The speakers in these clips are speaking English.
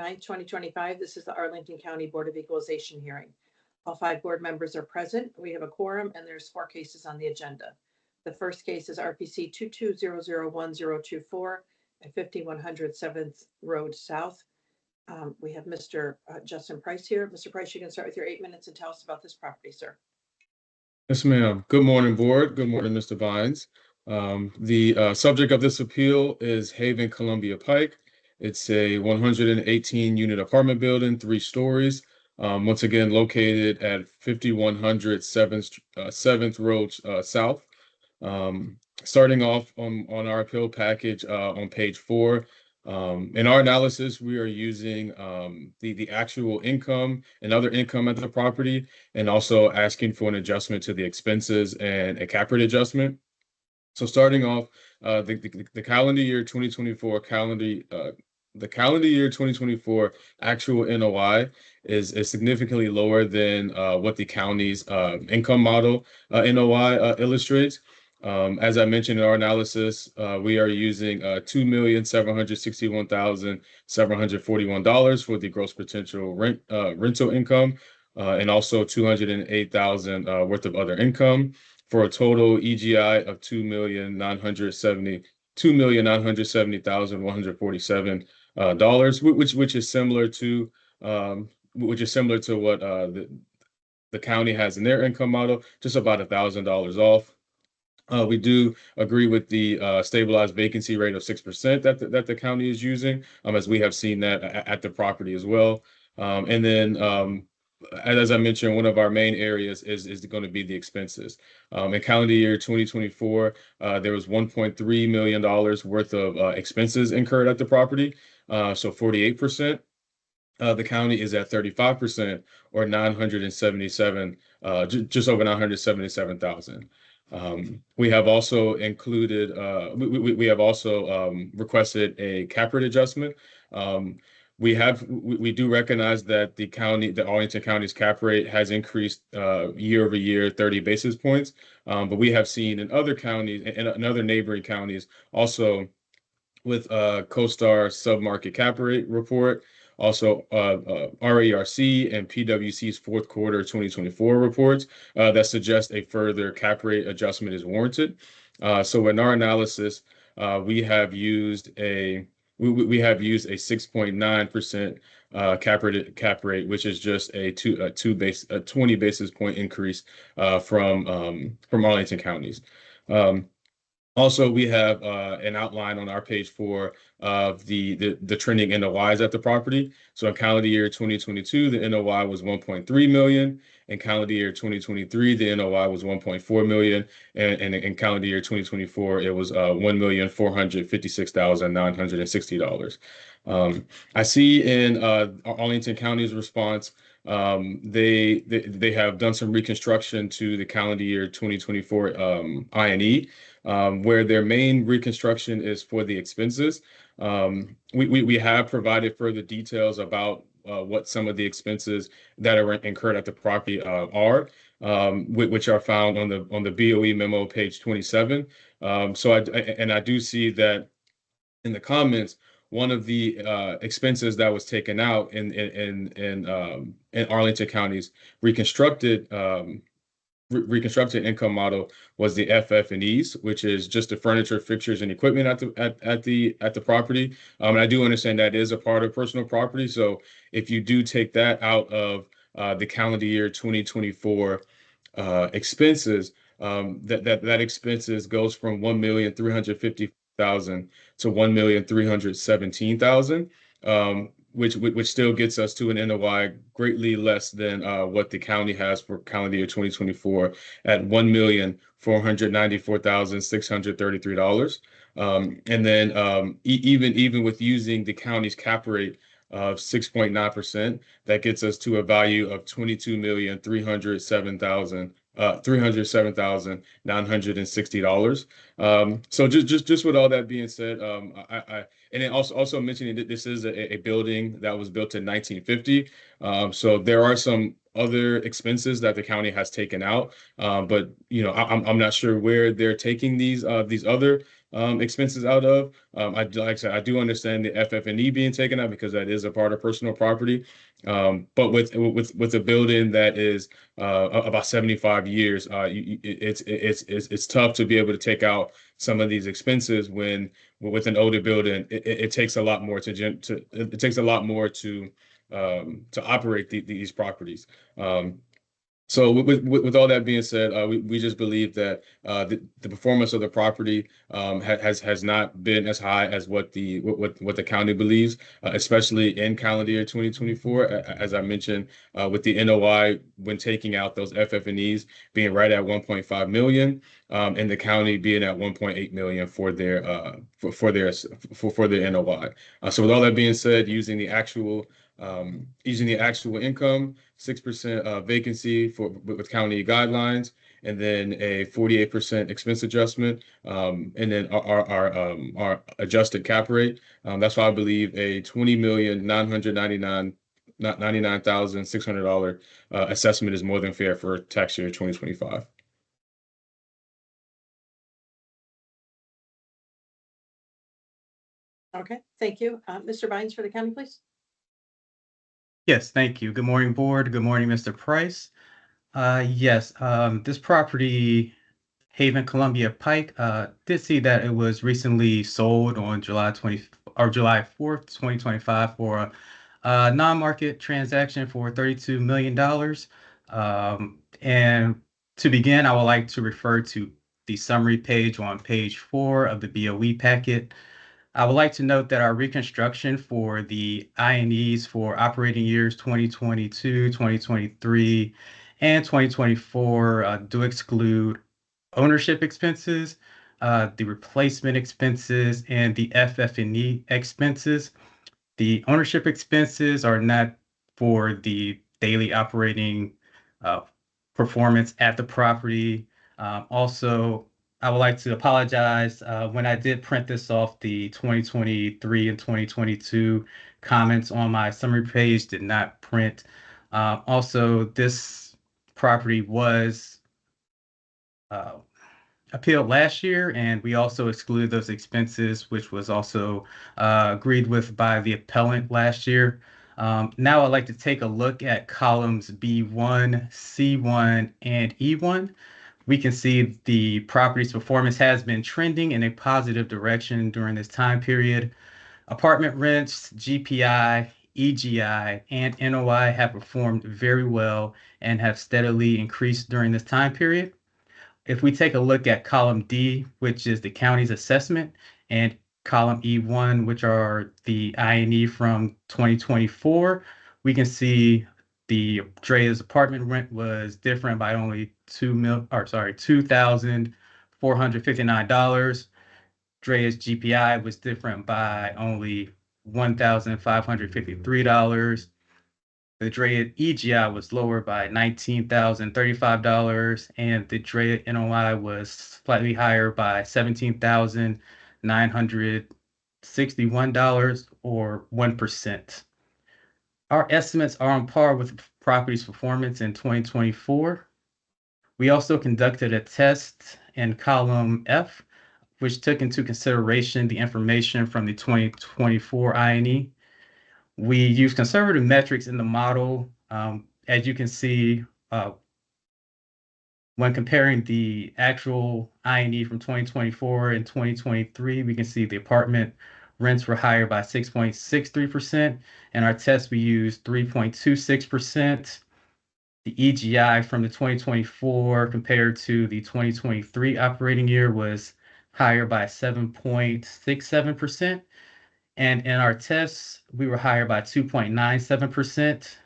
9th, 2025. This is the Arlington County Board of Equalization hearing. All 5 board members are present. We have a quorum and there's 4 cases on the agenda. The first case is RPC 22001024 at 5100 7th Road South. We have Mr. Justin Price here. Mr. Price, you can start with your 8 minutes and tell us about this property, sir. Yes, ma'am. Good morning, board. Good morning, Mr. Vines. The subject of this appeal is Haven Columbia Pike. It's a 118-unit apartment building, 3 stories. Once again, located at 5100 7th Road South. Starting off on our appeal package on page 4. In our analysis, we are using the actual income and other income at the property, and also asking for an adjustment to the expenses and a cap rate adjustment. So starting off, the calendar year 2024 the calendar year 2024 actual NOI is significantly lower than what the county's income model NOI illustrates. As I mentioned in our analysis, we are using $2,761,741 for the gross potential rental income, and also $208,000 worth of other income, for a total EGI of $2,970,147, which is similar to what the county has in their income model, just about $1,000 off. We do agree with the stabilized vacancy rate of 6% that the county is using, as we have seen that at the property as well. And then, as I mentioned, one of our main areas is going to be the expenses. In calendar year 2024, there was $1.3 million worth of expenses incurred at the property, so 48%. The county is at 35%, or 977, just over 977,000. We have also included, we have also requested a cap rate adjustment. We do recognize that the Arlington County's cap rate has increased year over year 30 basis points, but we have seen in other counties and in other neighboring counties also, with CoStar submarket cap rate report, also RERC and PwC's fourth quarter 2024 reports that suggest a further cap rate adjustment is warranted. So in our analysis, we have used a 6.9% cap rate, which is just a 20 basis point increase from Arlington counties. Also, we have an outline on our page 4 of the trending NOIs at the property. So in calendar year 2022, the NOI was $1.3 million. In calendar year 2023, the NOI was $1.4 million. And in calendar year 2024, it was $1,456,960. I see in Arlington County's response, they have done some reconstruction to the calendar year 2024 I&E, where their main reconstruction is for the expenses. We have provided further details about what some of the expenses that are incurred at the property are, which are found on the BOE memo, page 27. So I do see that in the comments, one of the expenses that was taken out in Arlington County's reconstructed income model was the FF&Es, which is just the furniture, fixtures, and equipment at the property. And I do understand that is a part of personal property. So if you do take that out of the calendar year 2024 expenses, that expenses goes from $1,350,000 to $1,317,000, which still gets us to an NOI greatly less than what the county has for calendar year 2024 at $1,494,633. And then even with using the county's cap rate of 6.9%, that gets us to a value of $22,307,960. So just with all that being said, and then also mentioning that this is a building that was built in 1950. So there are some other expenses that the county has taken out, but I'm not sure where they're taking these other expenses out of. Like I said, I do understand the FF&E being taken out because that is a part of personal property. But with a building that is about 75 years, it's tough to be able to take out some of these expenses when with an older building, it takes a lot more it takes a lot more to operate these properties. So with all that being said, we just believe that the performance of the property has not been as high as what the county believes, especially in calendar year 2024. As I mentioned, with the NOI when taking out those FF&Es being right at 1.5 million, and the county being at 1.8 million for their NOI. So with all that being said, using the actual income, 6% vacancy with county guidelines, and then a 48% expense adjustment, and then our adjusted cap rate. That's why I believe a $20,999,600 assessment is more than fair for tax year 2025. Okay, thank you. Mr. Bynes for the county, please. Yes, thank you. Good morning, board. Good morning, Mr. Price. Yes, this property, Haven Columbia Pike, did see that it was recently sold on July 4th, 2025 for a non-market transaction for $32 million. And to begin, I would like to refer to the summary page on page 4 of the BOE packet. I would like to note that our reconstruction for the I&Es for operating years 2022, 2023, and 2024 do exclude ownership expenses, the replacement expenses, and the FF&E expenses. The ownership expenses are not for the daily operating uh, performance at the property. Also, I would like to apologize. When I did print this off, the 2023 and 2022 comments on my summary page did not print. Also, this property was uh, appealed last year, and we also excluded those expenses, which was also agreed with by the appellant last year. Now I'd like to take a look at columns B1, C1, and E1. We can see the property's performance has been trending in a positive direction during this time period. Apartment rents, GPI, EGI, and NOI have performed very well and have steadily increased during this time period. If we take a look at column D, which is the county's assessment, and column E1, which are the I&E from 2024, we can see the Drea's apartment rent was different by only $2,459. Drea's GPI was different by only $1,553. The Drea EGI was lower by $19,035, and the Drea NOI was slightly higher by $17,961, or 1%. Our estimates are on par with the property's performance in 2024. We also conducted a test in column F, which took into consideration the information from the 2024 I&E. We use conservative metrics in the model. As you can see, when comparing the actual I&E from 2024 and 2023, we can see the apartment rents were higher by 6.63%. In our test, we used 3.26%. The EGI from the 2024 compared to the 2023 operating year was higher by 7.67%. And in our tests, we were higher by 2.97%.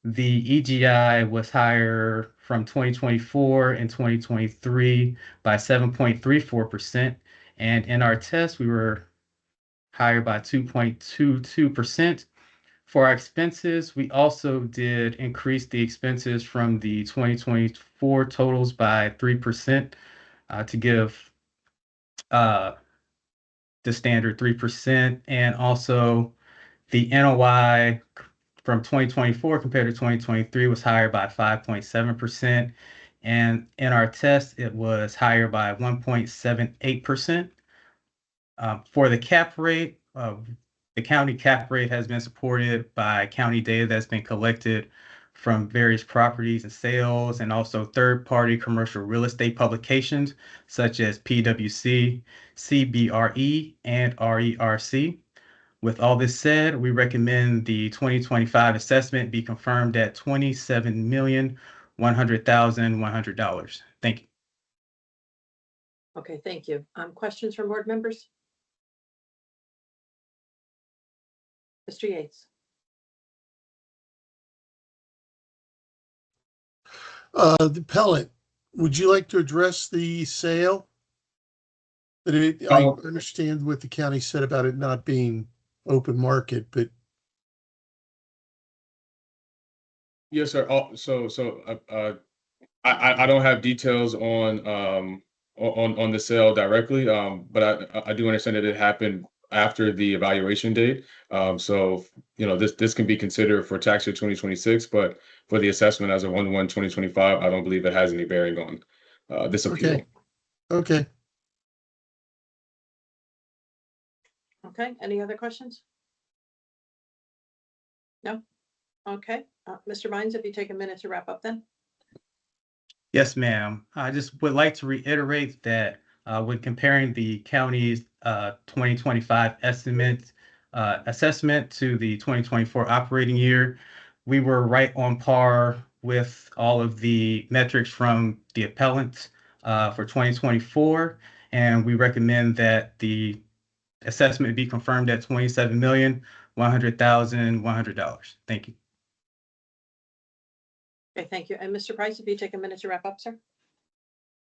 The EGI was higher from 2024 and 2023 by 7.34%. And in our test, we were higher by 2.22%. For our expenses, we also did increase the expenses from the 2024 totals by 3% to give the standard 3%. And also the NOI from 2024 compared to 2023 was higher by 5.7%. And in our test, it was higher by 1.78%. For the cap rate, the county cap rate has been supported by county data that's been collected from various properties and sales, and also third-party commercial real estate publications such as PwC, CBRE, and RERC. With all this said, we recommend the 2025 assessment be confirmed at $27,100,100. Thank you. Okay, thank you. Questions from board members? Mr. Yates. The pellet, would you like to address the sale? I understand what the county said about it not being open market, but Yes, sir. I don't have details on the sale directly, but I do understand that it happened after the evaluation date. So this can be considered for tax year 2026, but for the assessment as of 1/1/2025, I don't believe it has any bearing on this appeal. okay. Okay, any other questions? No? Okay, Mr. Mines, if you take a minute to wrap up then. Yes, ma'am. I just would like to reiterate that when comparing the county's 2025 assessment to the 2024 operating year, we were right on par with all of the metrics from the appellant for 2024, and we recommend that the assessment be confirmed at $27,100,100. Thank you. Okay, thank you. And Mr. Price, if you take a minute to wrap up, sir.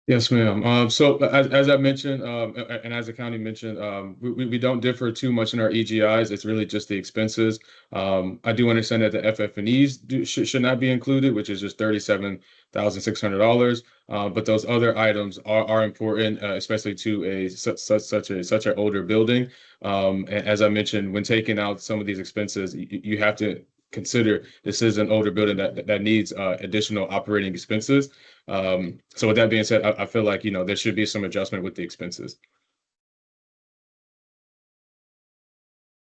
Yes, ma'am. So as I mentioned, and as the county mentioned, we don't differ too much in our EGIs. It's really just the expenses. I do understand that the FF&Es should not be included, which is just $37,600. But those other items are important, especially to such an older building. And as I mentioned, when taking out some of these expenses, you have to consider this is an older building that needs additional operating expenses. So with that being said, I feel like there should be some adjustment with the expenses.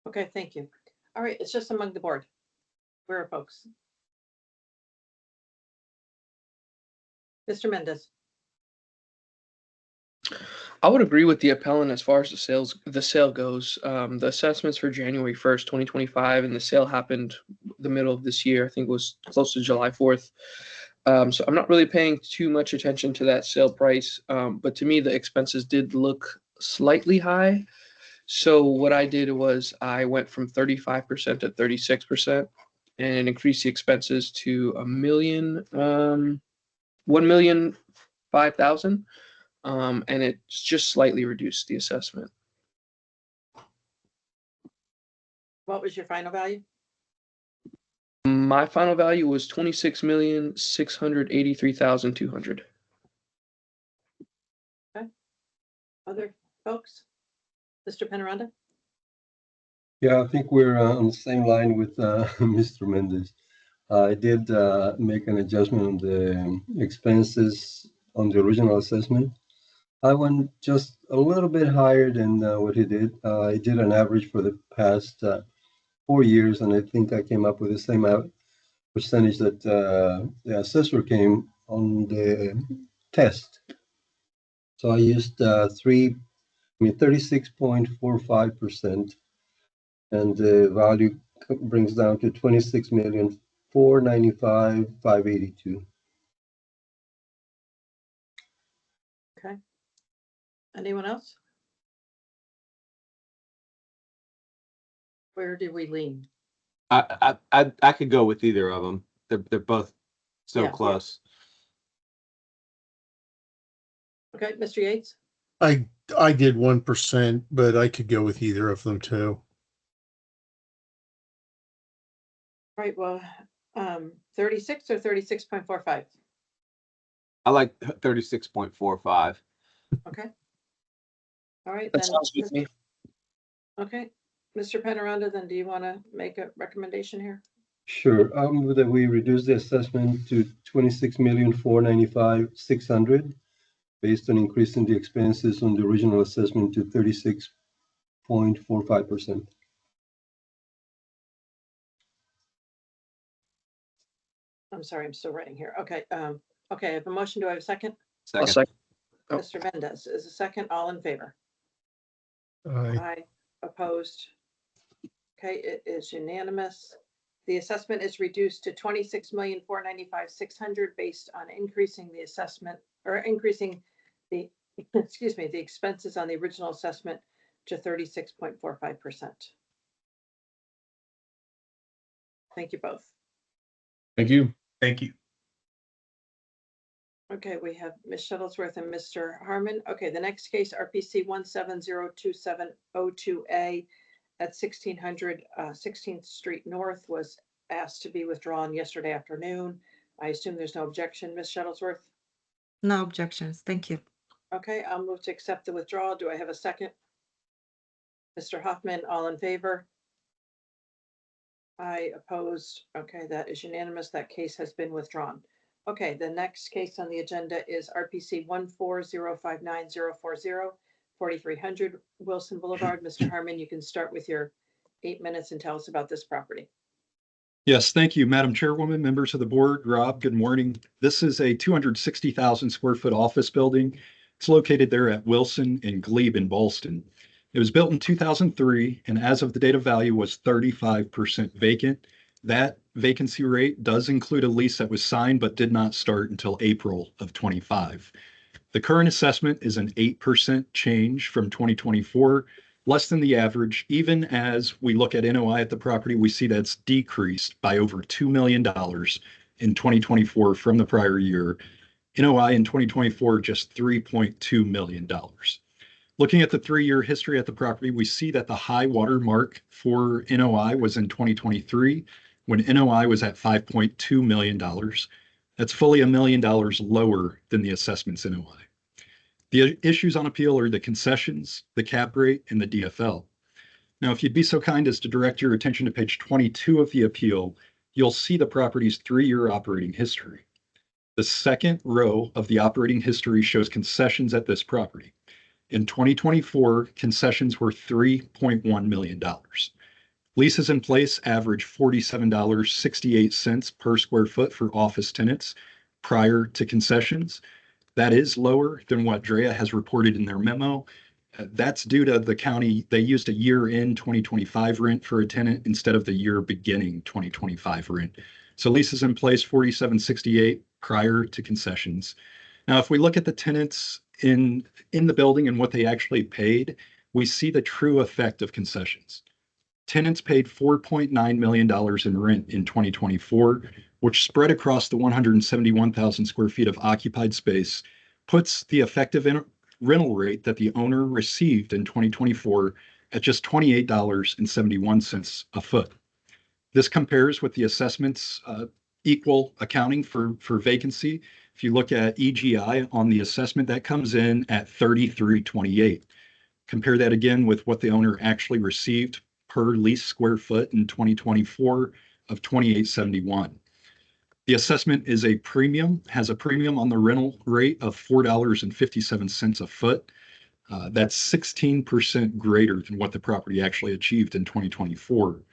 Okay, thank you. All right, it's just among the board. Where are folks? Mr. Mendez. I would agree with the appellant as far as the sale goes. The assessments for January 1st, 2025, and the sale happened the middle of this year. I think it was close to July 4th. So I'm not really paying too much attention to that sale price. But to me, the expenses did look slightly high. So what I did was I went from 35% to 36% and increased the expenses to $1,005,000. And it's just slightly reduced the assessment. What was your final value? My final value was $26,683,200. Okay. Other folks? Mr. Penaranda? Yeah, I think we're on the same line with Mr. Mendez. I did make an adjustment on the expenses on the original assessment. I went just a little bit higher than what he did. I did an average for the past 4 years, and I think I came up with the same percentage that the assessor came on the test. So I used 36.45%, and the value brings down to $26,495,582. Okay. Anyone else? Where did we lean? I could go with either of them. They're both so Yeah. close. Okay, Mr. Yates? I did 1%, but I could go with either of them too. Right, well, 36 or 36.45? I like 36.45. Okay. All right, That then. sounds good to me. Okay, Mr. Penaranda, then do you want to make a recommendation here? Sure. That we reduce the assessment to $26,495,600 based on increasing the expenses on the original assessment to 0.45%. I'm sorry, I'm still writing here. Okay, okay, I have a motion. Do I have a second? I'll Second. second. Oh. Mr. Mendez is a second. All in favor? Aye. Aye. Opposed? Okay, it is unanimous. The assessment is reduced to 26,495,600 based on increasing the assessment or increasing the, excuse me, the expenses on the original assessment to 36.45%. Thank you both. Thank you. Thank you. Okay, we have Ms. Shuttlesworth and Mr. Harmon. Okay, the next case, RPC 1702702A at 1600 16th Street North was asked to be withdrawn yesterday afternoon. I assume there's no objection, Ms. Shuttlesworth? No objections. Thank you. Okay, I'll move to accept the withdrawal. Do I have a second? Mr. Hoffman, all in favor? Aye, opposed. Okay, that is unanimous. That case has been withdrawn. Okay, the next case on the agenda is RPC 1405940 4300 Wilson Boulevard. Mr. Harmon, you can start with your 8 minutes and tell us about this property. Yes, thank you, Madam Chairwoman, members of the board. Rob, good morning. This is a 260,000 square foot office building. It's located there at Wilson and Glebe in Ballston. It was built in 2003 and as of the date of value was 35% vacant. That vacancy rate does include a lease that was signed but did not start until April of 25. The current assessment is an 8% change from 2024, less than the average. Even as we look at NOI at the property, we see that's decreased by over $2 million in 2024 from the prior year. NOI in 2024, just $3.2 million. Looking at the 3-year history at the property, we see that the high water mark for NOI was in 2023, when NOI was at $5.2 million. That's fully $1 million lower than the assessment's NOI. The issues on appeal are the concessions, the cap rate, and the DFL. Now, if you'd be so kind as to direct your attention to page 22 of the appeal, you'll see the property's 3-year operating history. The second row of the operating history shows concessions at this property. In 2024, concessions were $3.1 million. Leases in place average $47.68 per square foot for office tenants prior to concessions. That is lower than what DREA has reported in their memo. That's due to the county. They used a year-end 2025 rent for a tenant instead of the year beginning 2025 rent. So leases in place $47.68 prior to concessions. Now, if we look at the tenants in the building and what they actually paid, we see the true effect of concessions. Tenants paid $4.9 million in rent in 2024, which spread across the 171,000 square feet of occupied space, puts the effective rental rate that the owner received in 2024 at just $28.71 a foot. This compares with the assessment's equal accounting for vacancy. If you look at EGI on the assessment, that comes in at $33.28. Compare that again with what the owner actually received per lease square foot in 2024 of $28.71. The assessment is a premium, has a premium on the rental rate of $4.57 a foot. That's 16% greater than what the property actually achieved in 2024.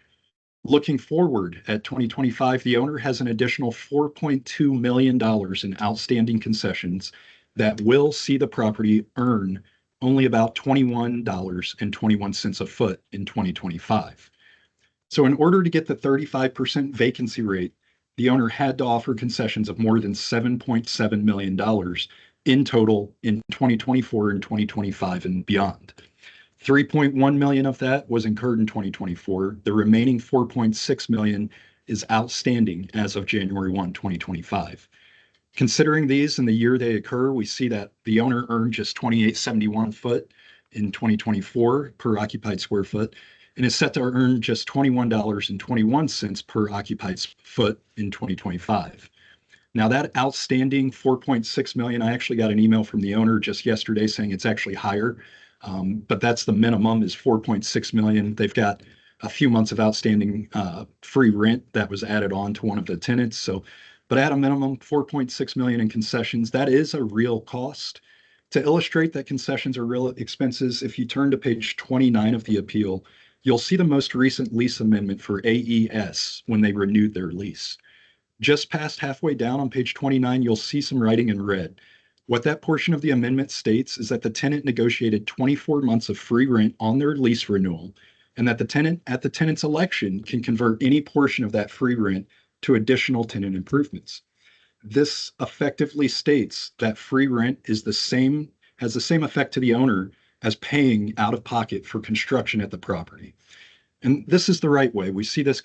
Looking forward at 2025, the owner has an additional $4.2 million in outstanding concessions that will see the property earn only about $21.21 a foot in 2025. So in order to get the 35% vacancy rate, the owner had to offer concessions of more than $7.7 million in total in 2024 and 2025 and beyond. 3.1 million of that was incurred in 2024. The remaining 4.6 million is outstanding as of January 1, 2025. Considering these in the year they occur, we see that the owner earned just $28.71 a foot in 2024 per occupied square foot, and is set to earn just $21.21 per occupied foot in 2025. Now that outstanding 4.6 million, I actually got an email from the owner just yesterday saying it's actually higher, but that's the minimum is 4.6 million. They've got a few months of outstanding free rent that was added on to one of the tenants. So, but at a minimum, 4.6 million in concessions. That is a real cost. To illustrate that concessions are real expenses, if you turn to page 29 of the appeal, you'll see the most recent lease amendment for AES when they renewed their lease. Just past halfway down on page 29, you'll see some writing in red. What that portion of the amendment states is that the tenant negotiated 24 months of free rent on their lease renewal, and that the tenant, at the tenant's election, can convert any portion of that free rent to additional tenant improvements. This effectively states that free rent has the same effect to the owner as paying out of pocket for construction at the property. And this is the right way. We see this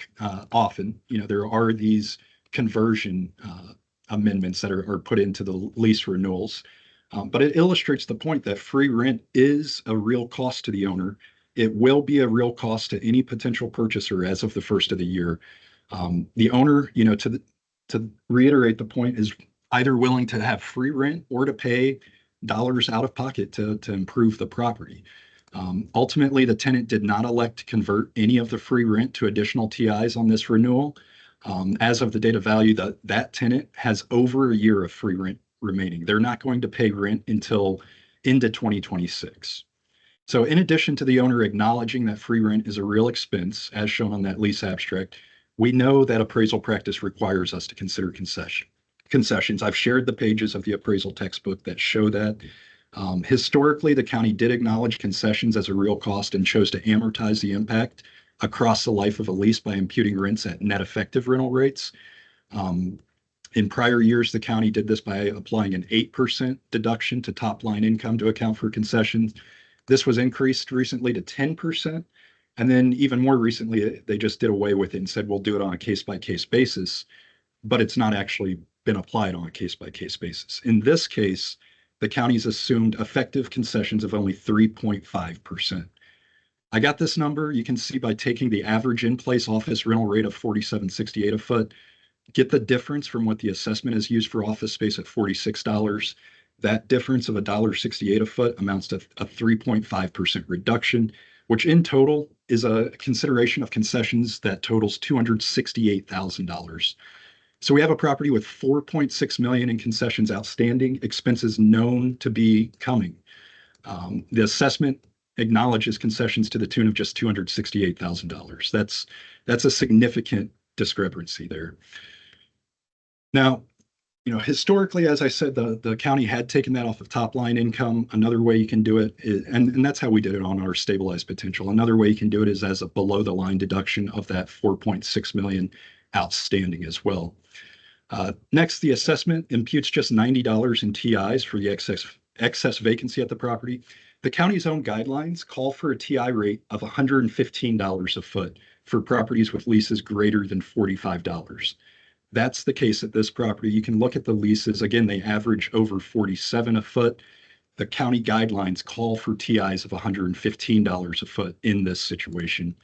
often. There are these conversion amendments that are put into the lease renewals. But it illustrates the point that free rent is a real cost to the owner. It will be a real cost to any potential purchaser as of the first of the year. The owner, to reiterate the point, is either willing to have free rent or to pay dollars out of pocket to improve the property. Ultimately, the tenant did not elect to convert any of the free rent to additional TIs on this renewal. As of the date of value, that tenant has over a year of free rent remaining. They're not going to pay rent until into 2026. So in addition to the owner acknowledging that free rent is a real expense, as shown on that lease abstract, we know that appraisal practice requires us to consider concessions. I've shared the pages of the appraisal textbook that show that. Historically, the county did acknowledge concessions as a real cost and chose to amortize the impact across the life of a lease by imputing rents at net effective rental rates. In prior years, the county did this by applying an 8% deduction to top line income to account for concessions. This was increased recently to 10%. And then even more recently, they just did away with it and said, we'll do it on a case-by-case basis, but it's not actually been applied on a case-by-case basis. In this case, the county's assumed effective concessions of only 3.5%. I got this number, you can see by taking the average in-place office rental rate of $47.68 a foot, get the difference from what the assessment is used for office space at $46. That difference of $1.68 a foot amounts to a 3.5% reduction, which in total is a consideration of concessions that totals $268,000. So we have a property with $4.6 million in concessions outstanding, expenses known to be coming. The assessment acknowledges concessions to the tune of just $268,000. That's a significant discrepancy there. Now, historically, as I said, the county had taken that off of top line income. Another way you can do it is, and that's how we did it on our stabilized potential. Another way you can do it is as a below the line deduction of that 4.6 million outstanding as well. Next, the assessment imputes just $90 in TIs for the excess vacancy at the property. The county's own guidelines call for a TI rate of $115 a foot for properties with leases greater than $45. That's the case at this property. You can look at the leases. Again, they average over 47 a foot. The county guidelines call for TIs of $115 a foot in this situation.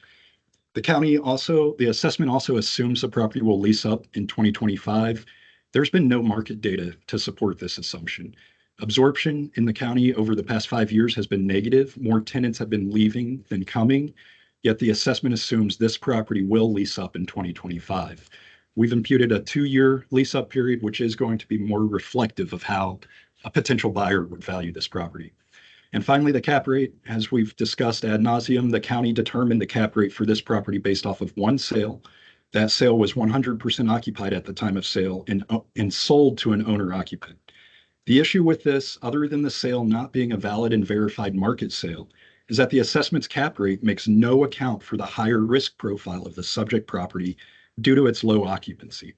The assessment also assumes the property will lease up in 2025. There's been no market data to support this assumption. Absorption in the county over the past 5 years has been negative. More tenants have been leaving than coming, yet the assessment assumes this property will lease up in 2025. We've imputed a 2-year lease up period, which is going to be more reflective of how a potential buyer would value this property. And finally, the cap rate, as we've discussed ad nauseum, the county determined the cap rate for this property based off of one sale. That sale was 100% occupied at the time of sale and sold to an owner occupant. The issue with this, other than the sale not being a valid and verified market sale, is that the assessment's cap rate makes no account for the higher risk profile of the subject property due to its low occupancy.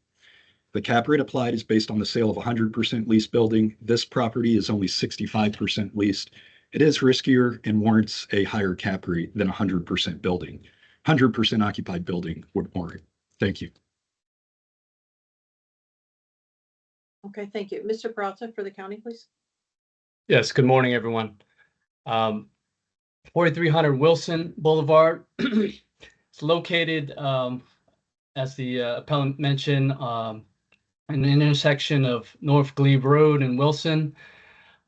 The cap rate applied is based on the sale of 100% leased building. This property is only 65% leased. It is riskier and warrants a higher cap rate than 100% building. 100% occupied building would warrant. Thank you. Okay, thank you. Mr. Peralta for the county, please. Yes, good morning, everyone. 4300 Wilson Boulevard. It's located, as the appellant mentioned, in the intersection of North Glebe Road and Wilson.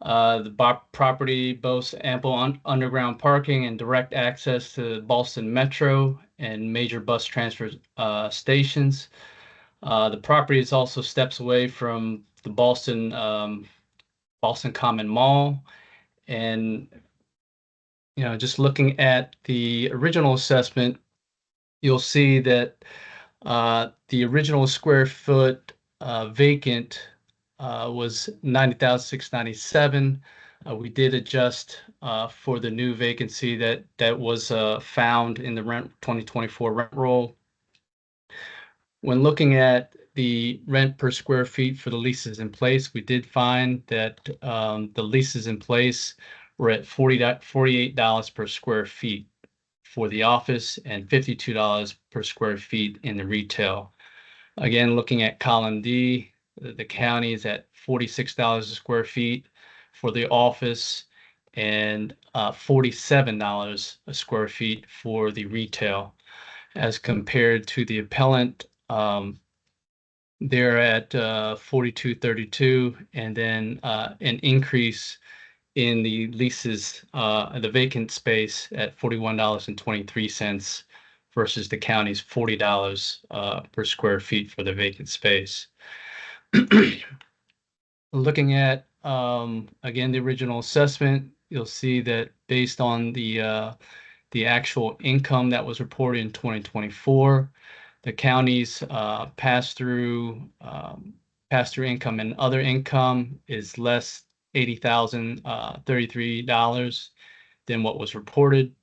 The property boasts ample underground parking and direct access to Boston Metro and major bus transfer stations. The property is also steps away from the Boston Common Mall And, just looking at the original assessment, you'll see that the original square foot vacant was 90,697. We did adjust for the new vacancy that was found in the 2024 rent roll. When looking at the rent per square feet for the leases in place, we did find that the leases in place were at $48 per square feet for the office and $52 per square feet in the retail. Again, looking at column D, the county is at $46 a square feet for the office and $47 a square feet for the retail, as compared to the appellant. They're at $42.32, and then an increase in the leases, the vacant space at $41.23 versus the county's $40 per square feet for the vacant space. Looking at, again, the original assessment, you'll see that based on the actual income that was reported in 2024, the county's pass-through income and other income is less $80,033 than what was reported.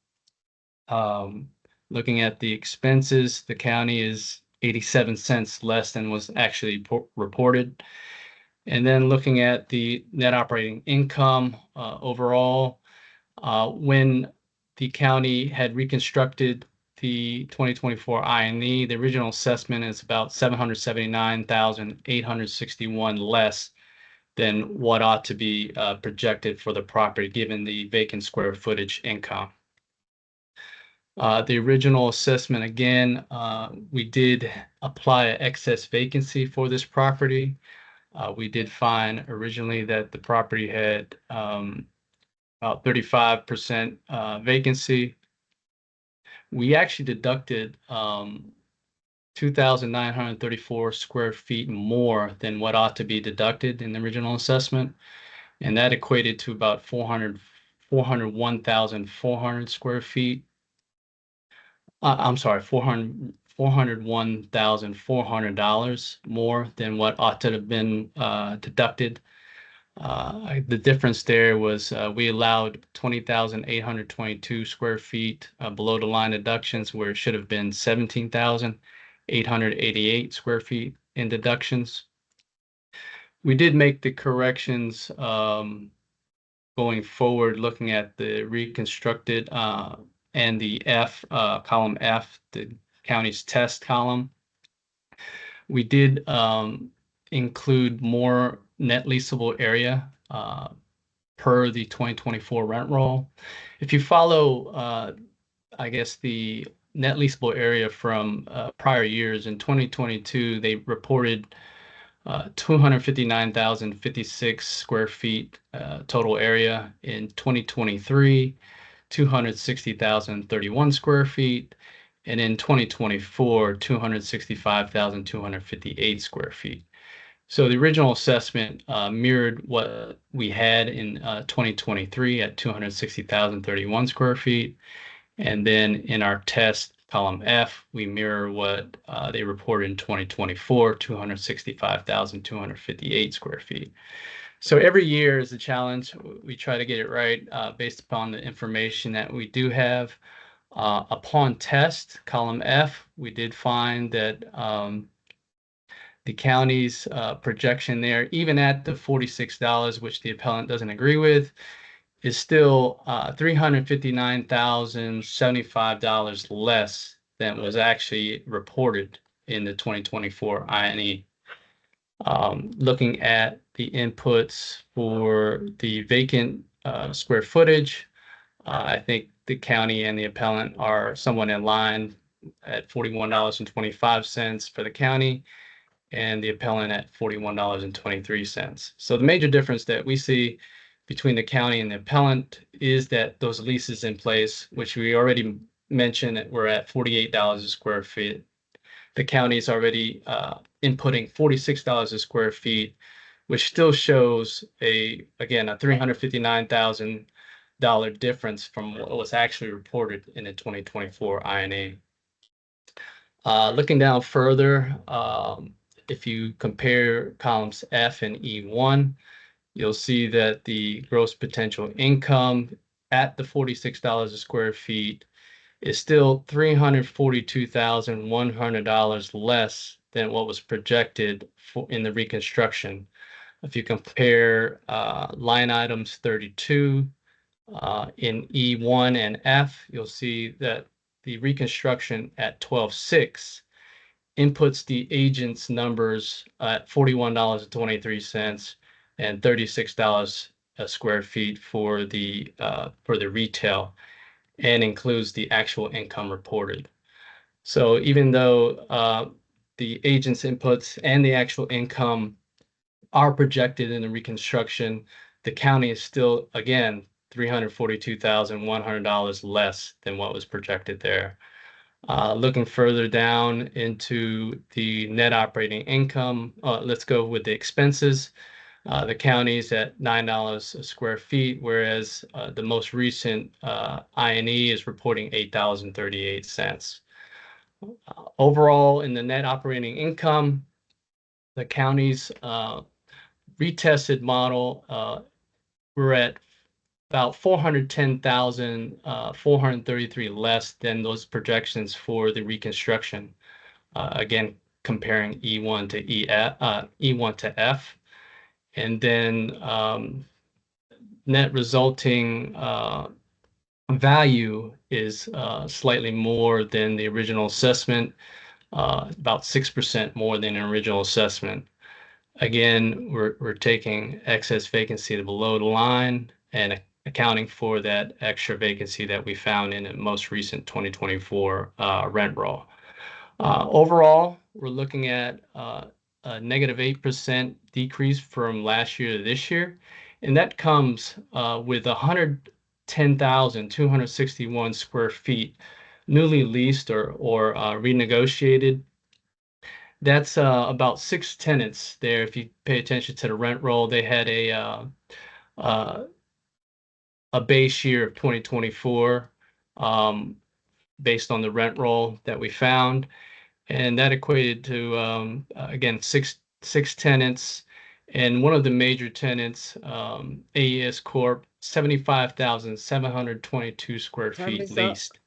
Looking at the expenses, the county is 87 cents less than was actually reported. And then looking at the net operating income overall, when the county had reconstructed the 2024 INE, the original assessment is about 779,861 less than what ought to be projected for the property, given the vacant square footage income. The original assessment, again, we did apply an excess vacancy for this property. We did find originally that the property had about 35% vacancy. We actually deducted 2,934 square feet more than what ought to be deducted in the original assessment. And that equated to about 401,400 square feet. I'm sorry, $401,400 more than what ought to have been deducted. The difference there was we allowed 20,822 square feet below the line deductions, where it should have been 17,888 square feet in deductions. We did make the corrections going forward, looking at the reconstructed and the column F, the county's test column. We did include more net leasable area per the 2024 rent roll. If you follow, I guess, the net leasable area from prior years, in 2022, they reported 259,056 square feet total area. In 2023, 260,031 square feet. And in 2024, 265,258 square feet. So the original assessment mirrored what we had in 2023 at 260,031 square feet. And then in our test column F, we mirror what they reported in 2024, 265,258 square feet. So every year is a challenge. We try to get it right based upon the information that we do have. Upon test, column F, we did find that the county's projection there, even at the $46, which the appellant doesn't agree with, is still $359,075 less than was actually reported in the 2024 INE. Looking at the inputs for the vacant square footage, I think the county and the appellant are somewhat in line at $41.25 for the county, and the appellant at $41.23. So the major difference that we see between the county and the appellant is that those leases in place, which we already mentioned, were at $48 a square feet. The county is already inputting $46 a square feet, which still shows again, a $359,000 difference from what was actually reported in the 2024 INA. Looking down further, if you compare columns F and E1, you'll see that the gross potential income at the $46 a square feet is still $342,100 less than what was projected in the reconstruction. If you compare line items 32 in E1 and F, you'll see that the reconstruction at 12.6 inputs the agent's numbers at $41.23 and $36 a square feet for the retail, and includes the actual income reported. So even though the agent's inputs and the actual income are projected in the reconstruction, the county is still, again, $342,100 less than what was projected there. Looking further down into the net operating income, let's go with the expenses. The county's at $9 a square feet, whereas the most recent INE is reporting $8.38. Overall, in the net operating income, the county's retested model, we're at about 410,433 less than those projections for the reconstruction. Again, comparing E1 to F, and then net resulting value is slightly more than the original assessment, about 6% more than an original assessment. Again, we're taking excess vacancy to below the line and accounting for that extra vacancy that we found in the most recent 2024 rent roll. Overall, we're looking at a -8% decrease from last year to this year, and that comes with 110,261 square feet newly leased or renegotiated. That's about 6 tenants there. If you pay attention to the rent roll, they had a base year of 2024 based on the rent roll that we found, and that equated to again six tenants, and one of the major tenants, AES Corp, 75,722 square feet leased.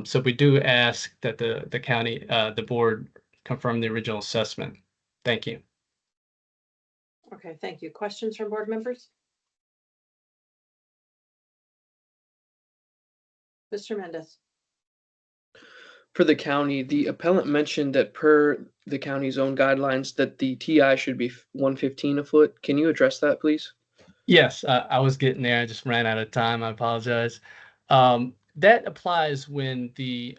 So we do ask that the county, the board, confirm the original assessment. Thank you. Okay, thank you. Questions from board members? Mr. Mendez. For the county, the appellant mentioned that per the county's own guidelines that the TI should be $115 a foot. Can you address that, please? Yes, I was getting there. I just ran out of time. I apologize. That applies when the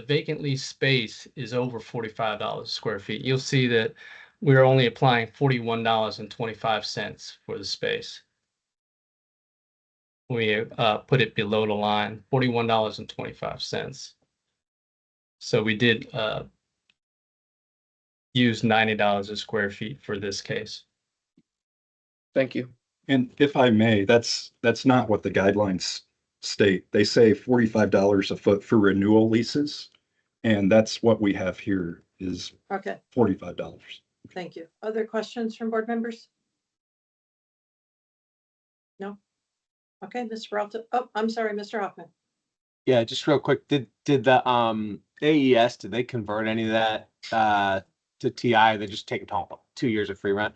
vacant lease space is over $45 a square feet. You'll see that we're only applying $41.25 for the space. We put it below the line, $41.25. So we did use $90 a square feet for this case. Thank you. And if I may, that's not what the guidelines state. They say $45 a foot for renewal leases, and that's what we have here is Okay, $45. thank you. Other questions from board members? No? Okay, Mr. Peralta. Oh, I'm sorry, Mr. Hoffman. Yeah, just real quick, did the AES, did they convert any of that to TI? They just take 2 years of free rent?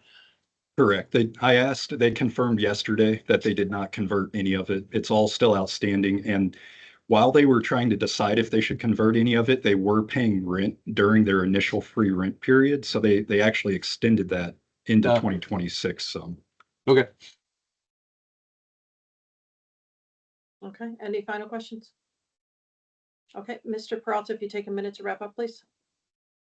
Correct. They confirmed yesterday that they did not convert any of it. It's all still outstanding. And while they were trying to decide if they should convert any of it, they were paying rent during their initial free rent period. So they actually extended that into 2026. So. Okay. Okay, any final questions? Okay, Mr. Peralta, if you take a minute to wrap up, please.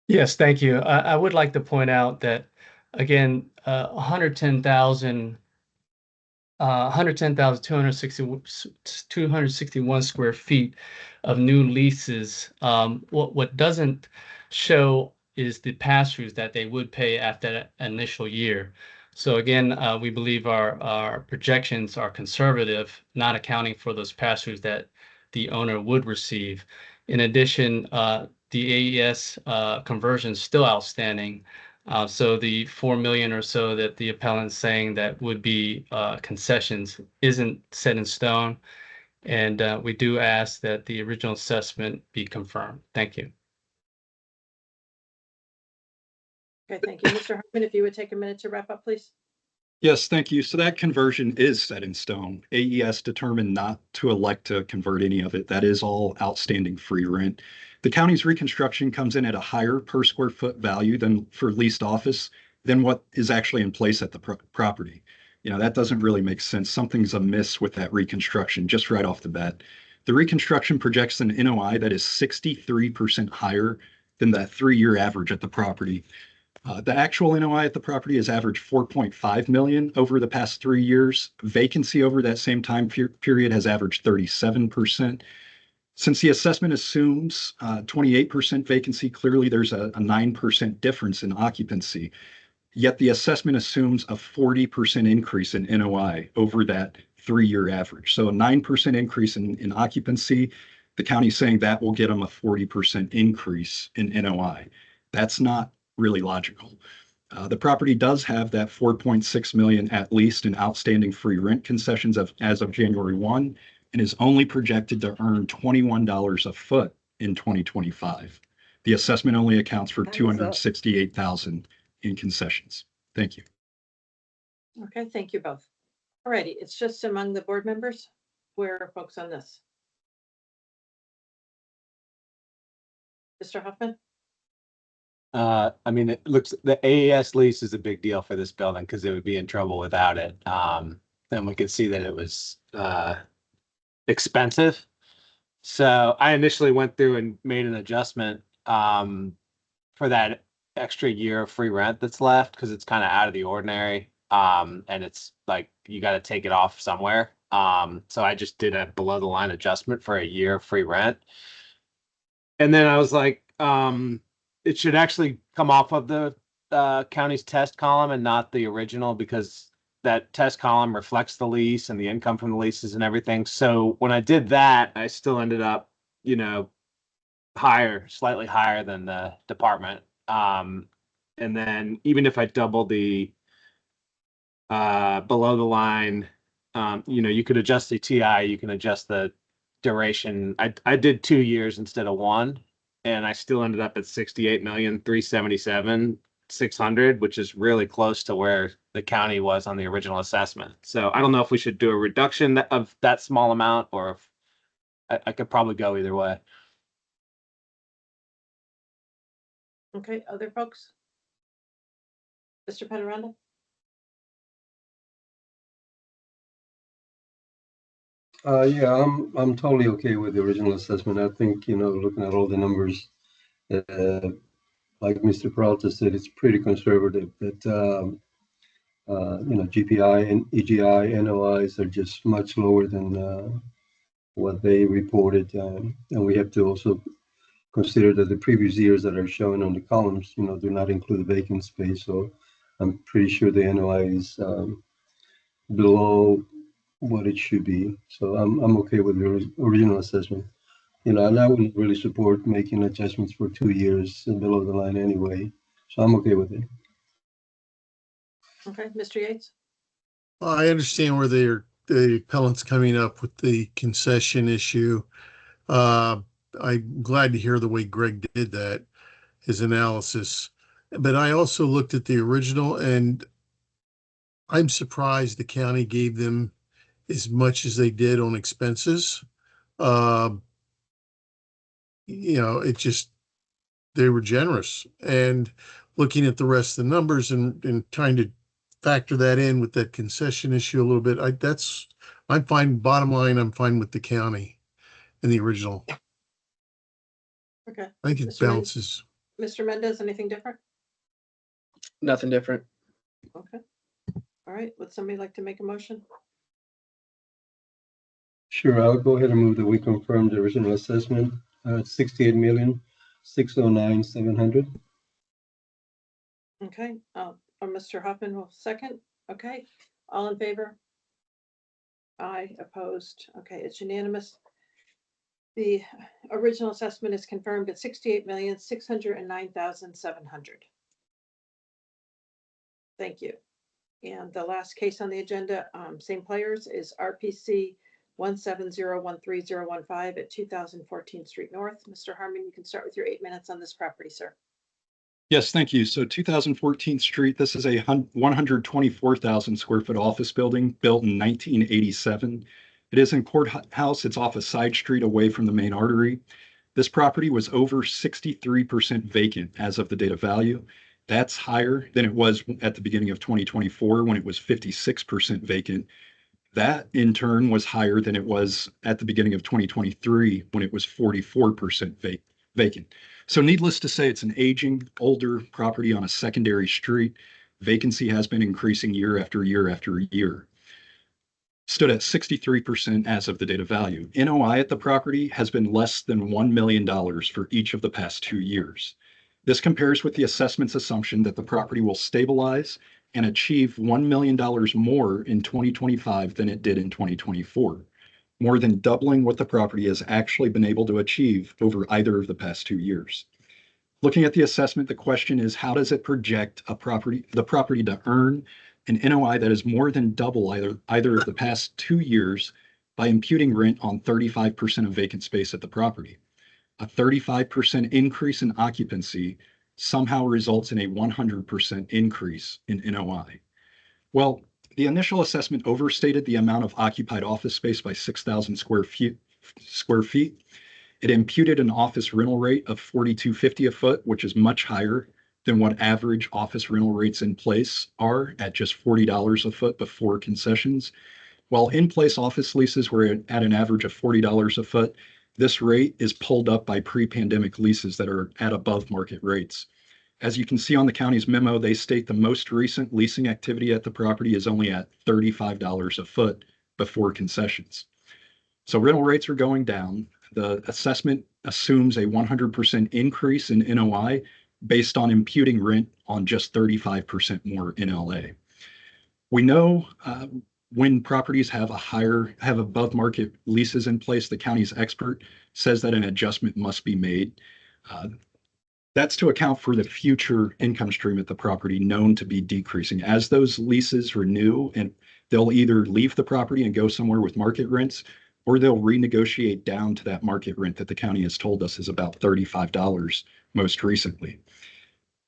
Yes, thank you. I would like to point out that, again, 110,261 square feet of new leases. What doesn't show is the pass-throughs that they would pay after that initial year. So again, we believe our projections are conservative, not accounting for those pass-throughs that the owner would receive. In addition, the AES conversion is still outstanding. So the 4 million or so that the appellant's saying that would be concessions isn't set in stone. And we do ask that the original assessment be confirmed. Thank you. Okay, thank you. Mr. Hartman, if you would take a minute to wrap up, please. Yes, thank you. So that conversion is set in stone. AES determined not to elect to convert any of it. That is all outstanding free rent. The county's reconstruction comes in at a higher per square foot value than for leased office than what is actually in place at the property. You know, that doesn't really make sense. Something's amiss with that reconstruction just right off the bat. The reconstruction projects an NOI that is 63% higher than that 3-year average at the property. The actual NOI at the property has averaged 4.5 million over the past 3 years. Vacancy over that same time period has averaged 37%. Since the assessment assumes 28% vacancy, clearly there's a 9% difference in occupancy. Yet the assessment assumes a 40% increase in NOI over that 3-year average. So a 9% increase in occupancy, the county's saying that will get them a 40% increase in NOI. That's not really logical. The property does have that 4.6 million at least in outstanding free rent concessions as of January 1 and is only projected to earn $21 a foot in 2025. The assessment only accounts for 268,000 in concessions. Thank you. Okay, thank you both. All righty, it's just among the board members. Where are folks on this? Mr. Huffman? I mean, it looks, the AES lease is a big deal for this building because it would be in trouble without it. And we could see that it was expensive. So I initially went through and made an adjustment for that extra year of free rent that's left because it's kind of out of the ordinary. And it's like you got to take it off somewhere. So I just did a below the line adjustment for a year of free rent. And then I was like, it should actually come off of the county's test column and not the original because that test column reflects the lease and the income from the leases and everything. So when I did that, I still ended up, you know, slightly higher than the department. And then even if I double the below the line, you know, you could adjust the TI, you can adjust the duration. I did 2 years instead of 1. And I still ended up at 68,377,600, which is really close to where the county was on the original assessment. So I don't know if we should do a reduction of that small amount, or if I could probably go either way. Okay, other folks? Mr. Pettiranda? Yeah, I'm totally okay with the original assessment. I think, you know, looking at all the numbers, like Mr. Peralta said, it's pretty conservative. That you know, GPI and EGI NOIs are just much lower than what they reported, and we have to also consider that the previous years that are shown on the columns, you know, do not include the vacant space. So I'm pretty sure the NOI is below what it should be. So I'm okay with the original assessment. You know, and I wouldn't really support making adjustments for 2 years below the line anyway. So I'm okay with it. Okay, Mr. Yates? I understand where the appellant's coming up with the concession issue. I'm glad to hear the way Greg did that, his analysis. But I also looked at the original, and I'm surprised the county gave them as much as they did on expenses. You know, they were generous. And looking at the rest of the numbers and trying to factor that in with that concession issue a little bit, I'm fine. Bottom line, I'm fine with the county and the original. Okay. I think it balances. Mr. Mendez, anything different? Nothing different. Okay. All right, would somebody like to make a motion? Sure, I'll go ahead and move that we confirm the original assessment at 68,609,700. Okay, all Mr. Hoffman will second. Okay, all in favor? Aye, opposed. Okay, it's unanimous. The original assessment is confirmed at 68,609,700. Thank you. And the last case on the agenda, same players, is RPC 1701315 at 2014 Street North. Mr. Harmon, you can start with your 8 minutes on this property, sir. Yes, thank you. So 2014th Street, this is a 124,000 square foot office building built in 1987. It is in Courthouse. It's off a side street away from the main artery. This property was over 63% vacant as of the date of value. That's higher than it was at the beginning of 2024 when it was 56% vacant. That in turn was higher than it was at the beginning of 2023 when it was 44% vacant. So needless to say, it's an aging, older property on a secondary street. Vacancy has been increasing year after year after year. Stood at 63% as of the date of value. NOI at the property has been less than $1 million for each of the past 2 years. This compares with the assessment's assumption that the property will stabilize and achieve $1 million more in 2025 than it did in 2024, more than doubling what the property has actually been able to achieve over either of the past 2 years. Looking at the assessment, the question is, how does it project the property to earn an NOI that is more than double either of the past 2 years by imputing rent on 35% of vacant space at the property? A 35% increase in occupancy somehow results in a 100% increase in NOI. Well, the initial assessment overstated the amount of occupied office space by 6,000 square feet. It imputed an office rental rate of $42.50 a foot, which is much higher than what average office rental rates in place are at just $40 a foot before concessions. While in-place office leases were at an average of $40 a foot, this rate is pulled up by pre-pandemic leases that are at above market rates. As you can see on the county's memo, they state the most recent leasing activity at the property is only at $35 a foot before concessions. So rental rates are going down. The assessment assumes a 100% increase in NOI based on imputing rent on just 35% more in LA. We know when properties have above market leases in place, the county's expert says that an adjustment must be made. That's to account for the future income stream at the property known to be decreasing. As those leases renew, and they'll either leave the property and go somewhere with market rents, or they'll renegotiate down to that market rent that the county has told us is about $35 most recently.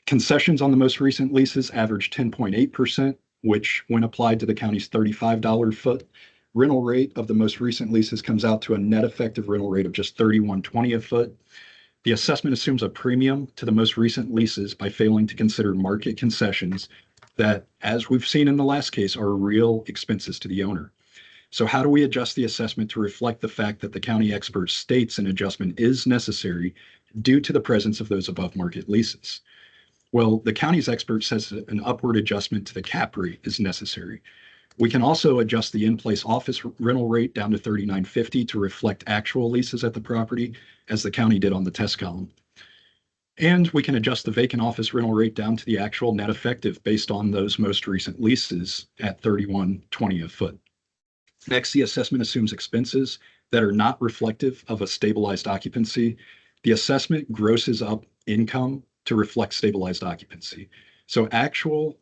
Concessions on the most recent leases averaged 10.8%, which when applied to the county's $35 foot rental rate of the most recent leases comes out to a net effective rental rate of just $31.20 a foot. The assessment assumes a premium to the most recent leases by failing to consider market concessions that, as we've seen in the last case, are real expenses to the owner. So how do we adjust the assessment to reflect the fact that the county expert states an adjustment is necessary due to the presence of those above market leases? Well, the county's expert says that an upward adjustment to the cap rate is necessary. We can also adjust the in-place office rental rate down to $39.50 to reflect actual leases at the property, as the county did on the test column. And we can adjust the vacant office rental rate down to the actual net effective based on those most recent leases at $31.20 a foot. Next, the assessment assumes expenses that are not reflective of a stabilized occupancy. The assessment grosses up income to reflect stabilized occupancy. So actual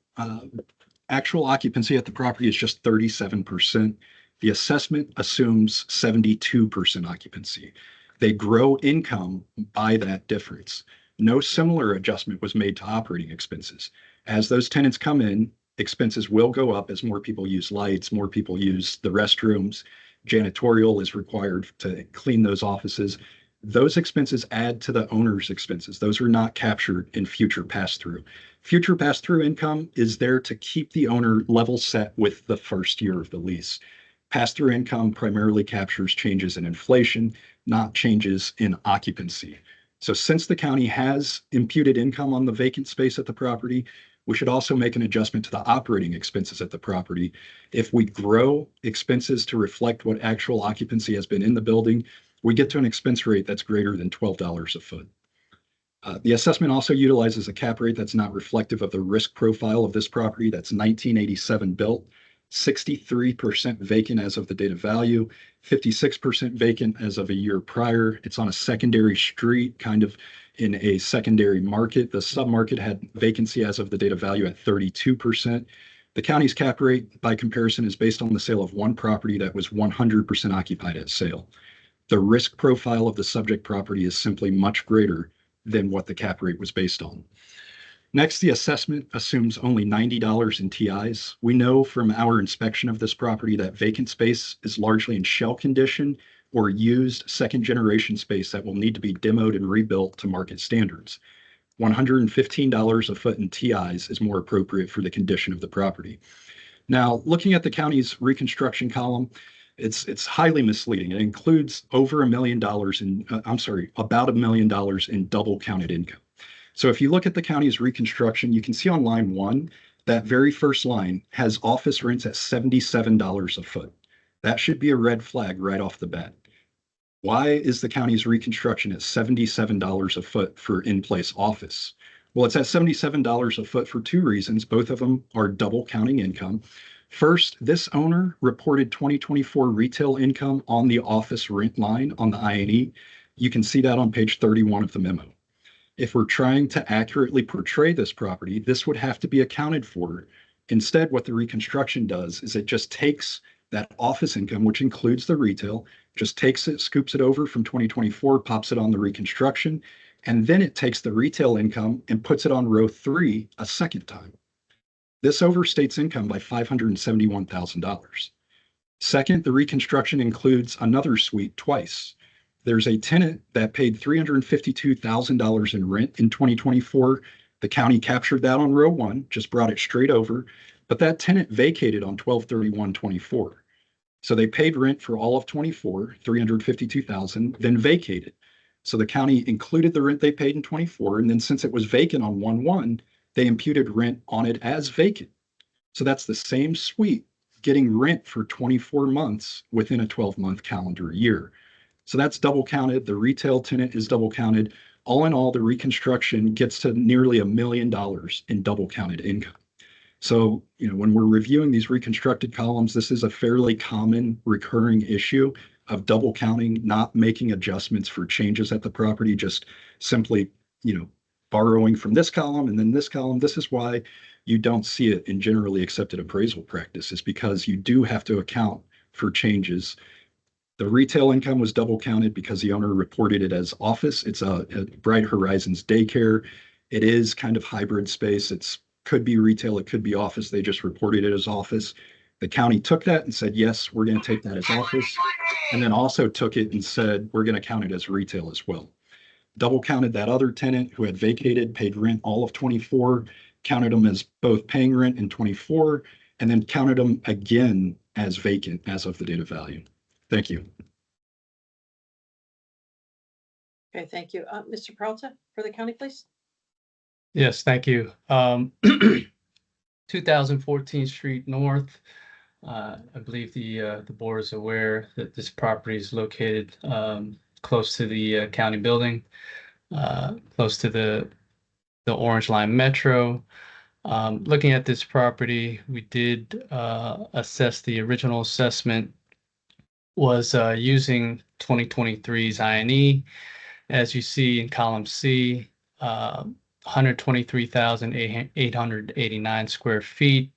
occupancy at the property is just 37%. The assessment assumes 72% occupancy. They grow income by that difference. No similar adjustment was made to operating expenses. As those tenants come in, expenses will go up as more people use lights, more people use the restrooms, janitorial is required to clean those offices. Those expenses add to the owner's expenses. Those are not captured in future pass-through. Future pass-through income is there to keep the owner level set with the first year of the lease. Pass-through income primarily captures changes in inflation, not changes in occupancy. So since the county has imputed income on the vacant space at the property, we should also make an adjustment to the operating expenses at the property. If we grow expenses to reflect what actual occupancy has been in the building, we get to an expense rate that's greater than $12 a foot. The assessment also utilizes a cap rate that's not reflective of the risk profile of this property. That's 1987 built, 63% vacant as of the date of value, 56% vacant as of a year prior. It's on a secondary street, kind of in a secondary market. The submarket had vacancy as of the date of value at 32%. The county's cap rate, by comparison, is based on the sale of one property that was 100% occupied at sale. The risk profile of the subject property is simply much greater than what the cap rate was based on. Next, the assessment assumes only $90 in TIs. We know from our inspection of this property that vacant space is largely in shell condition or used second generation space that will need to be demoed and rebuilt to market standards. $115 a foot in TIs is more appropriate for the condition of the property. Now, looking at the county's reconstruction column, it's highly misleading. It includes over $1 million in, about $1 million in double counted income. So if you look at the county's reconstruction, you can see on line 1, that very first line has office rents at $77 a foot. That should be a red flag right off the bat. Why is the county's reconstruction at $77 a foot for in-place office? Well, it's at $77 a foot for two reasons. Both of them are double counting income. First, this owner reported 2024 retail income on the office rent line on the I&E. You can see that on page 31 of the memo. If we're trying to accurately portray this property, this would have to be accounted for. Instead, what the reconstruction does is it just takes that office income, which includes the retail, just takes it, scoops it over from 2024, pops it on the reconstruction, and then it takes the retail income and puts it on row 3 a second time. This overstates income by $571,000. Second, the reconstruction includes another suite twice. There's a tenant that paid $352,000 in rent in 2024. The county captured that on row 1, just brought it straight over, but that tenant vacated on 12/31/24. So they paid rent for all of 24, $352,000, then vacated. So the county included the rent they paid in 24, and then since it was vacant on 1/1, they imputed rent on it as vacant. So that's the same suite getting rent for 24 months within a 12-month calendar year. So that's double counted. The retail tenant is double counted. All in all, the reconstruction gets to nearly $1 million in double counted income. So, when we're reviewing these reconstructed columns, this is a fairly common recurring issue of double counting, not making adjustments for changes at the property, just simply, borrowing from this column and then this column. This is why you don't see it in generally accepted appraisal practices, because you do have to account for changes. The retail income was double counted because the owner reported it as office. It's a Bright Horizons daycare. It is kind of hybrid space. It could be retail, it could be office. They just reported it as office. The county took that and said, yes, we're going to take that as office, and then also took it and said, we're going to count it as retail as well. Double counted that other tenant who had vacated, paid rent all of 24, counted them as both paying rent in 24, and then counted them again as vacant as of the date of value. Thank you. Okay, thank you. Mr. Peralta for the county, please. Yes, thank you. 2014 Street North. I believe the board is aware that this property is located close to the county building, close to the Orange Line Metro. Looking at this property, we did assess the original assessment was using 2023's I&E. As you see in column C, 123,889 square feet,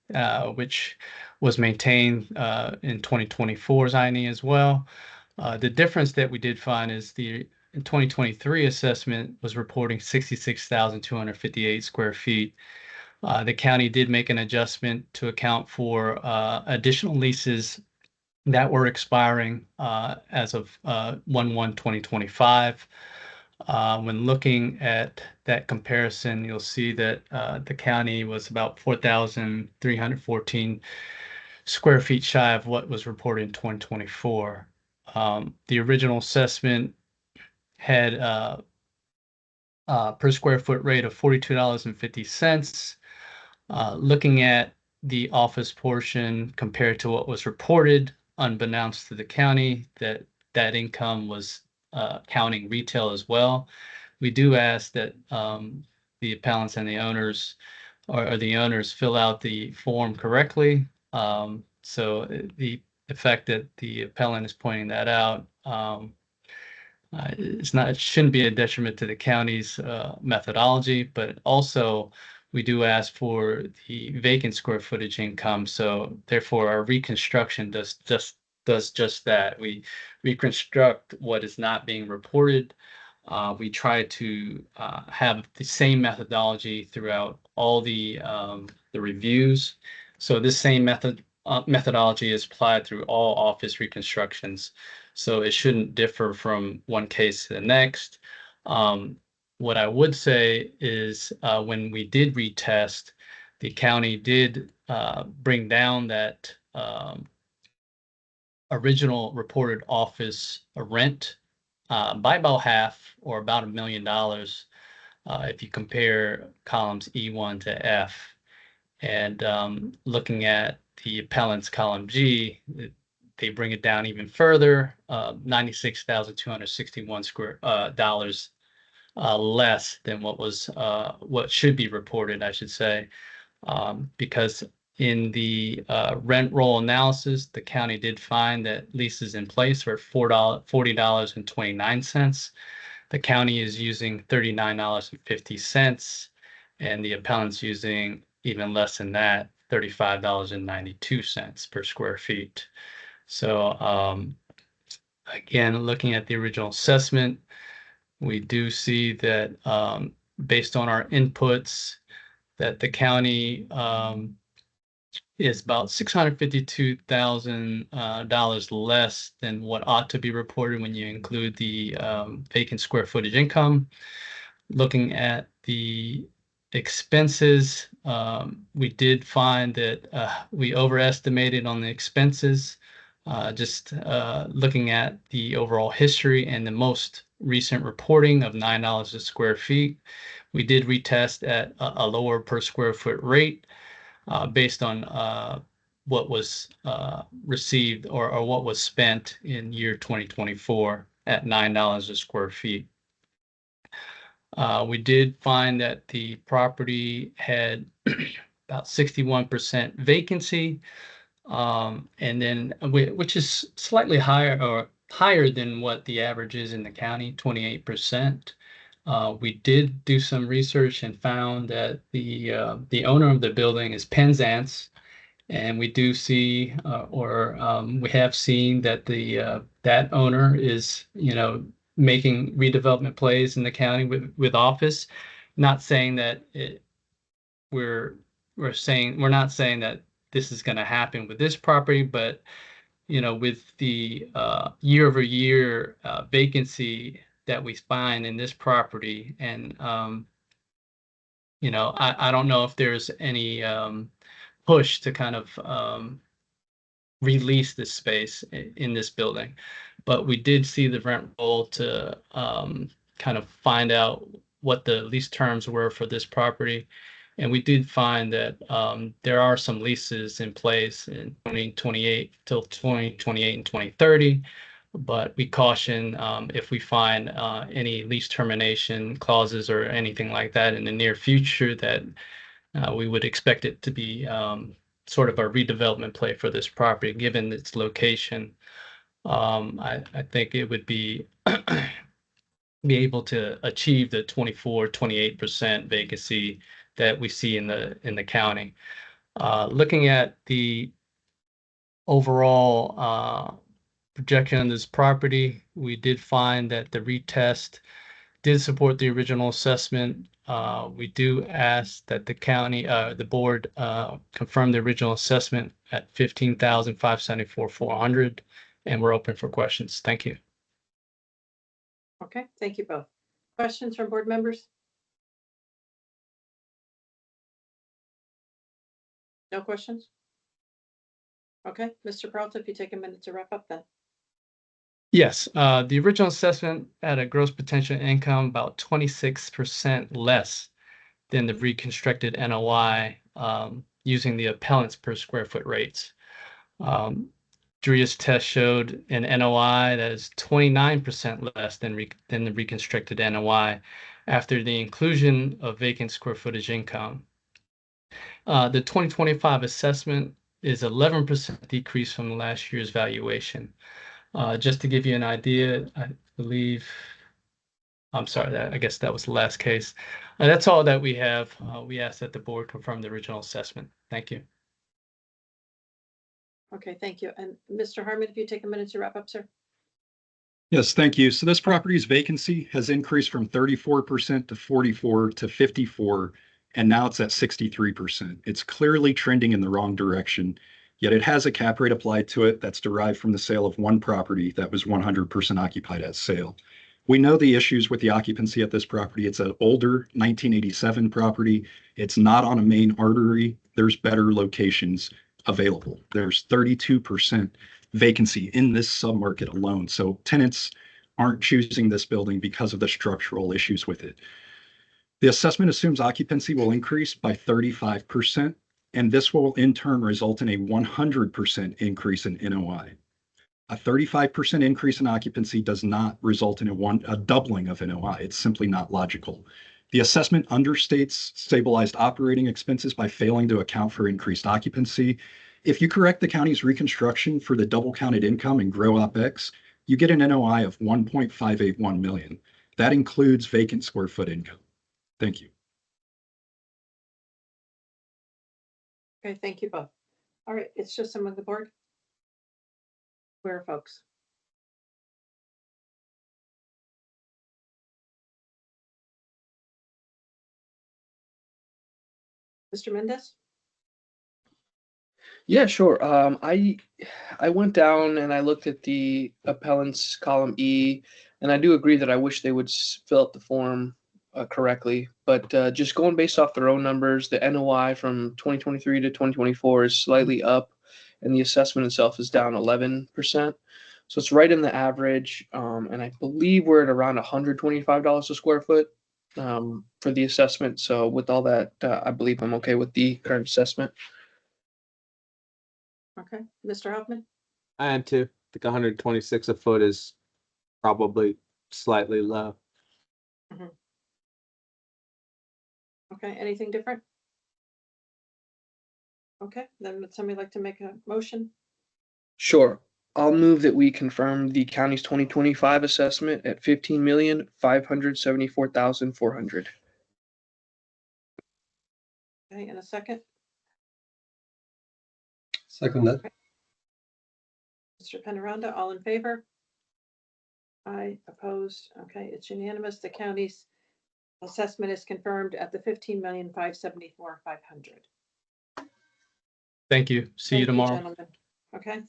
which was maintained in 2024's I&E as well. The difference that we did find is the 2023 assessment was reporting 66,258 square feet. The county did make an adjustment to account for additional leases that were expiring as of 1/1/2025. When looking at that comparison, you'll see that the county was about 4,314 square feet shy of what was reported in 2024. The original assessment had per square foot rate of $42.50. Looking at the office portion compared to what was reported, unbeknownst to the county, that income was counting retail as well. we do ask that the appellants and the owners or the owners fill out the form correctly. So the fact that the appellant is pointing that out, it shouldn't be a detriment to the county's methodology, but also we do ask for the vacant square footage income. So therefore our reconstruction does just that. We reconstruct what is not being reported. We try to have the same methodology throughout all the reviews. So this same methodology is applied through all office reconstructions. So it shouldn't differ from one case to the next. What I would say is when we did retest, the county did bring down that original reported office rent by about half, or about $1 million, if you compare columns E1 to F. And looking at the appellant's column G, they bring it down even further, $96,261 dollars less than what should be reported, I should say, because in the rent roll analysis, the county did find that leases in place were $40.29. The county is using $39.50, and the appellant's using even less than that, $35.92 per square feet. So again, looking at the original assessment, we do see that based on our inputs, that the county is about $652,000 less than what ought to be reported when you include the vacant square footage income. Looking at the expenses, we did find that we overestimated on the expenses. Just looking at the overall history and the most recent reporting of $9 a square feet, we did retest at a lower per square foot rate based on what was received or what was spent in year 2024 at $9 a square feet. We did find that the property had about 61% vacancy, and then which is slightly higher than what the average is in the county, 28%. We did do some research and found that the owner of the building is Penzance, and we do see we have seen that that owner is making redevelopment plays in the county with office. Not saying that we're not saying that this is going to happen with this property, but with the year-over-year vacancy that we find in this property, and I don't know if there's any push to kind of release this space in this building, but we did see the rent roll to kind of find out what the lease terms were for this property. And we did find that there are some leases in place in 2028 till 2028 and 2030, but we caution if we find any lease termination clauses or anything like that in the near future, that we would expect it to be sort of a redevelopment play for this property, given its location. I think it would be able to achieve the 24-28% vacancy that we see in the county. Looking at the overall projection of this property, we did find that the retest did support the original assessment. We do ask that the board confirm the original assessment at $15,574,400, and we're open for questions. Thank you. Okay, thank you both. Questions from board members? No questions? Okay, Mr. Peralta, if you take a minute to wrap up then. Yes, the original assessment had a gross potential income about 26% less than the reconstructed NOI using the appellant's per square foot rates. Drea's test showed an NOI that is 29% less than the reconstructed NOI after the inclusion of vacant square footage income. The 2025 assessment is 11% decrease from last year's valuation. Just to give you an idea, I believe, I'm sorry, I guess that was the last case. That's all that we have. We ask that the board confirm the original assessment. Thank you. Okay, thank you. And Mr. Harmon, if you take a minute to wrap up, sir. Yes, thank you. So this property's vacancy has increased from 34% to 44 to 54, and now it's at 63%. It's clearly trending in the wrong direction, yet it has a cap rate applied to it that's derived from the sale of one property that was 100% occupied at sale. We know the issues with the occupancy at this property. It's an older 1987 property. It's not on a main artery. There's better locations available. There's 32% vacancy in this submarket alone. So tenants aren't choosing this building because of the structural issues with it. The assessment assumes occupancy will increase by 35%, and this will in turn result in a 100% increase in NOI. A 35% increase in occupancy does not result in a doubling of NOI. It's simply not logical. The assessment understates stabilized operating expenses by failing to account for increased occupancy. If you correct the county's reconstruction for the double counted income and grow OpEx, you get an NOI of $1.581 million. That includes vacant square foot income. Thank you. Okay, thank you both. All right, it's just some of the board. Where are folks? Mr. Mendez? Yeah, sure. I went down and I looked at the appellant's column E, and I do agree that I wish they would fill out the form correctly. But just going based off their own numbers, the NOI from 2023 to 2024 is slightly up, and the assessment itself is down 11%. So it's right in the average, and I believe we're at around $125 a square foot for the assessment. So with all that, I believe I'm okay with the current assessment. Okay, Mr. Hoffman? I am too. I think 126 a foot is probably slightly low. Okay, anything different? Okay, then would somebody like to make a motion? Sure. I'll move that we confirm the county's 2025 assessment at $15,574,400. Okay, in a second. Second that. Mr. Penaranda, all in favor? Aye, opposed. Okay, it's unanimous. The county's assessment is confirmed at the $15,574,500. Thank you. See you tomorrow. Gentlemen. Okay,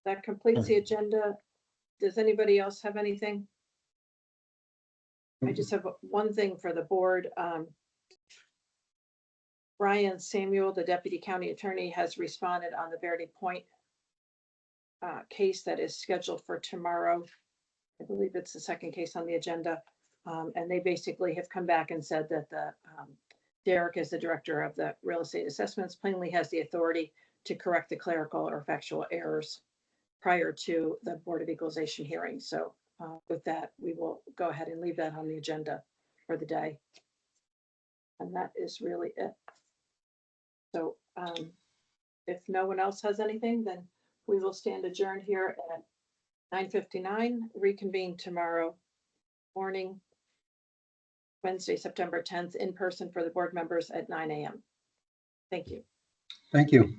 that completes the agenda. Does anybody else have anything? I just have one thing for the board. Brian Samuel, the deputy county attorney, has responded on the Verity Point case that is scheduled for tomorrow. I believe it's the second case on the agenda. And they basically have come back and said that Derek, as the director of the real estate assessments, plainly has the authority to correct the clerical or factual errors prior to the Board of Equalization hearing. So with that, we will go ahead and leave that on the agenda for the day. And that is really it. So if no one else has anything, then we will stand adjourned here at 9:59, reconvene tomorrow morning, Wednesday, September 10th, in person for the board members at 9 a.m. Thank you. Thank you.